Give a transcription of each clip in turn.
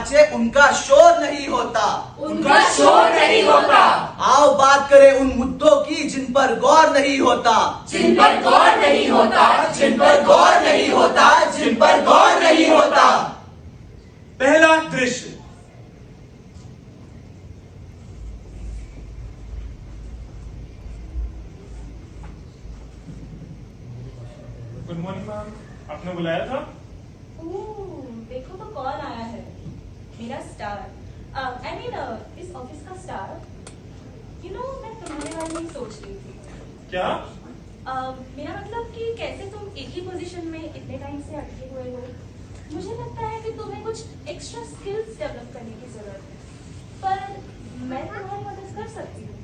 नाचे उनका शोर नहीं होता, उनका शोर नहीं होता। आओ बात करें उन मुद्दों की जिन पर गौर नहीं होता, जिन पर गौर नहीं होता, जिन पर गौर नहीं होता, जिन पर गौर नहीं होता। पहला दृश्य। गुड मॉर्निंग मैम, आपने बुलाया था? देखो तो कौन आया है, मेरा स्टार। आई मीन इस ऑफिस का स्टार। मैं तुम्हारे बारे में सोच रही थी। क्या? मेरा मतलब कि कैसे तुम एक ही पोजीशन में इतने टाइम से अटके हुए हो। मुझे लगता है कि तुम्हें कुछ एक्स्ट्रा स्किल्स डेवलप करने की जरूरत है, पर मैं तुम्हारी मदद कर सकती हूँ।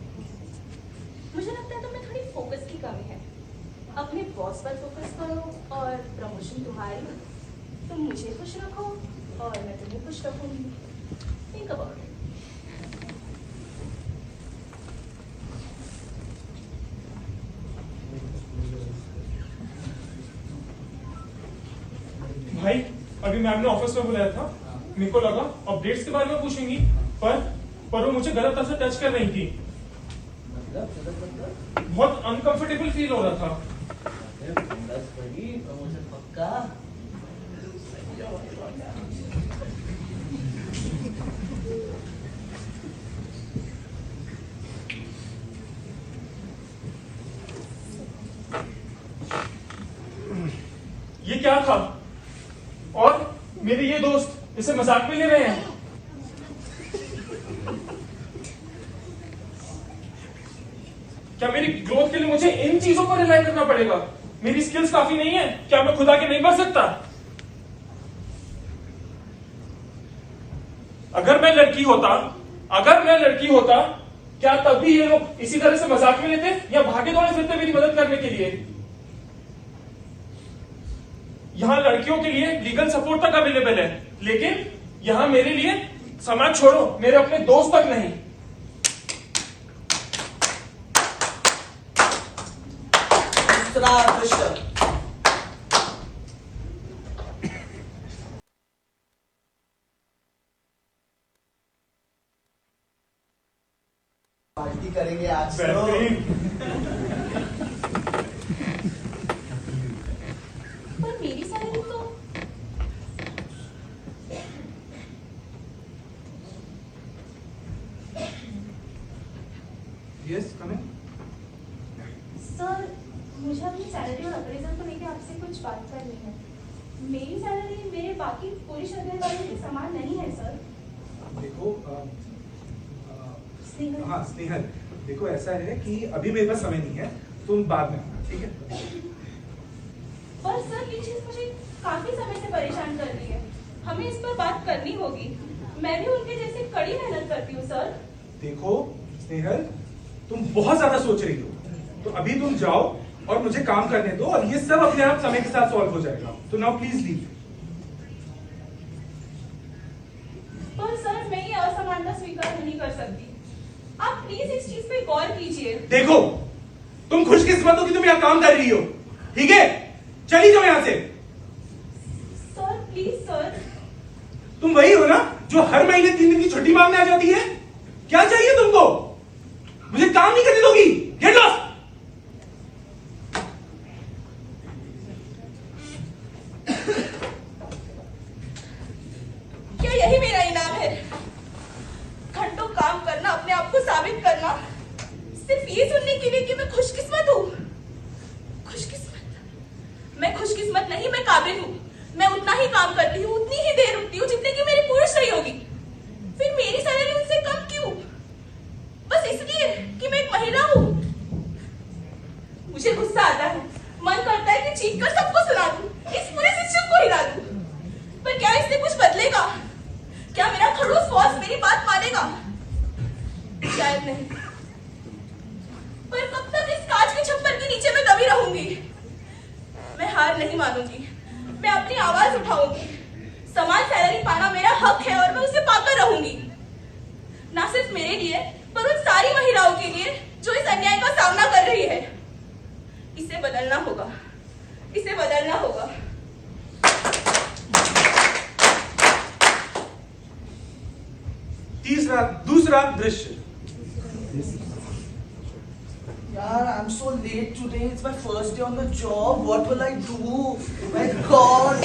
मुझे लगता है तुम्हें थोड़ी फोकस की कमी है। अपने बॉस पर फोकस करो और प्रमोशन तुम्हारी। तुम मुझे खुश रखो और मैं तुम्हें खुश रखूंगी। Think about it. भाई अभी मैम ने ऑफिस में बुलाया था, मेरे को लगा अपडेट्स के बारे में पूछेंगी, पर वो मुझे गलत तरह से टच कर रही थी। बहुत अनकंफर्टेबल फील हो रहा था। प्रमोशन पक्का। ये क्या था? और मेरे ये दोस्त इसे मजाक में ले रहे हैं। क्या मेरी ग्रोथ के लिए मुझे इन चीजों पर रिलाय करना पड़ेगा? मेरी स्किल्स काफी नहीं है? क्या मैं खुद आके नहीं बढ़ सकता? अगर मैं लड़की होता क्या तब भी ये लोग इसी तरह से मजाक में लेते या भागे दौड़े फिरते मेरी मदद करने के लिए? यहां लड़कियों के लिए लीगल सपोर्ट तक अवेलेबल है, लेकिन यहां मेरे लिए समाज छोड़ो, मेरे अपने दोस्त तक नहीं। दूसरा दृश्य। पार्टी करेंगे आज तो। पर मेरी सैलरी तो यस कम इन। सर, मुझे अपनी सैलरी और अप्रेजल को लेकर आपसे कुछ बात करनी है। मेरी सैलरी मेरे बाकी पूरी शहर वालों के समान नहीं है सर। देखो स्नेहल। हाँ स्नेहल, देखो ऐसा है कि अभी मेरे पास समय नहीं है, तुम बाद में आना, ठीक है? पर सर, ये चीज मुझे काफी समय से परेशान कर रही है। हमें इस पर बात करनी होगी। मैं भी उनके जैसे कड़ी मेहनत करती हूँ सर। देखो स्नेहल, तुम बहुत ज्यादा सोच रही हो, तो अभी तुम जाओ और मुझे काम करने दो, और ये सब अपने आप समय के साथ सॉल्व हो जाएगा। तो नाउ प्लीज लीव। पर सर, मैं ये असमानता स्वीकार नहीं कर सकती। आप प्लीज इस चीज पे गौर कीजिए। देखो, तुम खुशकिस्मत हो कि तुम यहाँ काम कर रही हो, ठीक है? चली जाओ यहाँ से। Sir please sir. तुम वही हो ना जो हर महीने 3 दिन की छुट्टी मांगने आ जाती है? क्या चाहिए तुमको? मुझे काम नहीं करने दोगी? Get lost. क्या यही मेरा इनाम है? घंटों काम करना, अपने आप को साबित करना, सिर्फ ये सुनने के लिए कि मैं खुशकिस्मत हूँ। खुशकिस्मत? मैं खुशकिस्मत नहीं, मैं काबिल हूँ। मैं उतना ही काम करती हूँ, उतनी ही देर रुकती हूँ जितने की मेरी पुरुष रही होगी। फिर मेरी सैलरी उनसे कम क्यों? बस इसलिए कि मैं एक महिला हूँ। मुझे गुस्सा आता है, मन करता है कि चीख कर सबको सुना दूं, इस पूरे सिस्टम को हिला दूं। पर क्या इससे कुछ बदलेगा? क्या मेरा खड़ूस बॉस मेरी बात मानेगा? शायद नहीं। पर कब तक इस कांच के छप्पर के नीचे मैं दबी रहूंगी? मैं हार नहीं मानूंगी, मैं अपनी आवाज उठाऊंगी। समान सैलरी पाना मेरा हक है और मैं उसे पाकर रहूंगी। ना सिर्फ मेरे लिए, पर उन सारी महिलाओं के लिए जो इस अन्याय का सामना कर रही है। इसे बदलना होगा, इसे बदलना होगा। दूसरा दृश्य। Yeah, I'm so late today. It's my first day on the job. What will I do? My God.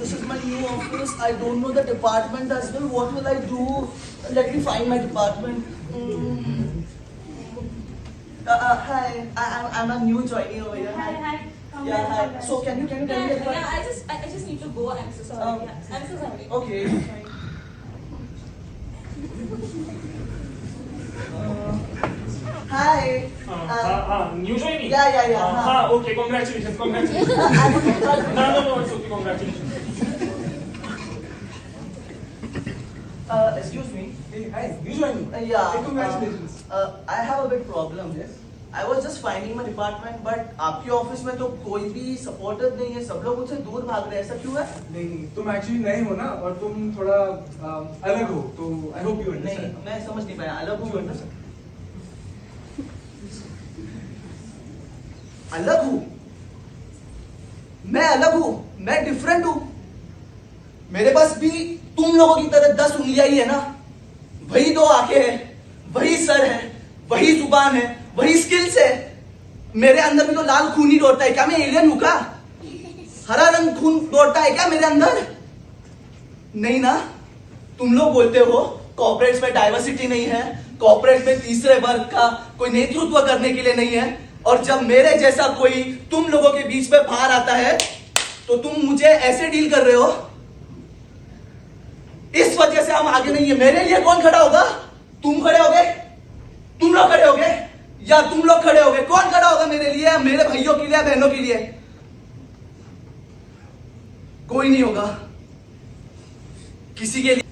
This is my new office. I don't know the department as well. What will I do? Let me find my department. Hi. I'm a new joinee over here. Hi. Yeah, hi. So can you tell me the department? Yeah, I just need to go. I'm so sorry. Yeah, I'm so sorry. Okay. Hi. New joining? Yeah. हाँ, okay, congratulations. No, it's okay, congratulations. Excuse me. Hey, hi, you joining? Yeah. Hey, congratulations. I have a bit problem. Yes. I was just finding my department, but आपके office में तो कोई भी supporter नहीं है. सब लोग मुझसे दूर भाग रहे हैं. ऐसा क्यों है? नहीं, तुम एक्चुअली नए हो ना, और तुम थोड़ा अलग हो, तो आई होप यू नहीं, अंडरस्टैंड। मैं समझ नहीं पाया. अलग हूँ. अलग हूँ. मैं अलग हूँ. मैं डिफरेंट हूँ. मेरे पास भी तुम लोगों की तरह 10 उंगलियां ही है ना. वही 2 आंखें हैं, वही सर है, वही जुबान है, वही स्किल्स है. मेरे अंदर भी तो लाल खून ही दौड़ता है. क्या मैं एलियन हूं का? हरा रंग खून दौड़ता है क्या मेरे अंदर? नहीं ना. तुम लोग बोलते हो कॉर्पोरेट्स में डाइवर्सिटी नहीं है, कॉर्पोरेट में तीसरे वर्ग का कोई नेतृत्व करने के लिए नहीं है. और जब मेरे जैसा कोई तुम लोगों के बीच में बाहर आता है तो तुम मुझे ऐसे डील कर रहे हो. इस वजह से हम आगे नहीं है. मेरे लिए कौन खड़ा होगा? तुम खड़े होगे? तुम लोग खड़े होगे? या तुम लोग खड़े होगे? कौन खड़ा होगा मेरे लिए, मेरे भाइयों के लिए, बहनों के लिए? कोई नहीं होगा. किसी के लिए,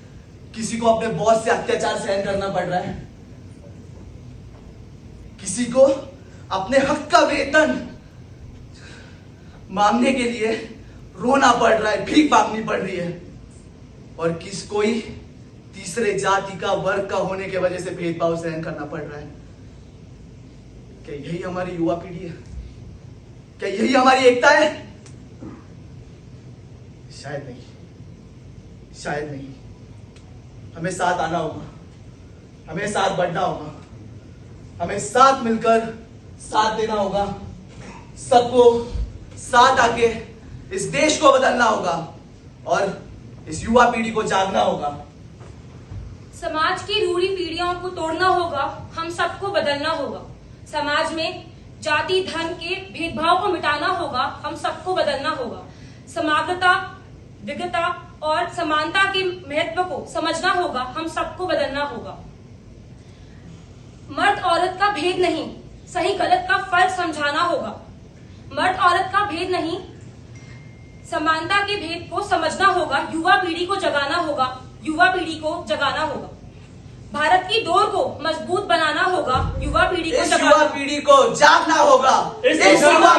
किसी को अपने बॉस से अत्याचार सहन करना पड़ रहा है. किसी को अपने हक का वेतन मांगने के लिए रोना पड़ रहा है, भीख मांगनी पड़ रही है. और किस कोई तीसरे जाति का, वर्ग का होने की वजह से भेदभाव सहन करना पड़ रहा है. क्या यही हमारी युवा पीढ़ी है? क्या यही हमारी एकता है? शायद नहीं. शायद नहीं. हमें साथ आना होगा. हमें साथ बढ़ना होगा. हमें साथ मिलकर साथ देना होगा. सबको साथ आके इस देश को बदलना होगा और इस युवा पीढ़ी को जागना होगा. समाज की रूढ़ी पीढ़ियों को तोड़ना होगा. हम सबको बदलना होगा. समाज में जाति धर्म के भेदभाव को मिटाना होगा. हम सबको बदलना होगा. समानता, विविधता और समानता के महत्व को समझना होगा. हम सबको बदलना होगा. मर्द औरत का भेद नहीं, सही गलत का फर्क समझाना होगा. मर्द औरत का भेद नहीं, समानता के भेद को समझना होगा. युवा पीढ़ी को जगाना होगा. युवा पीढ़ी को जगाना होगा. भारत की डोर को मजबूत बनाना होगा. युवा पीढ़ी को इस युवा पीढ़ी को जागना होगा. इस युवा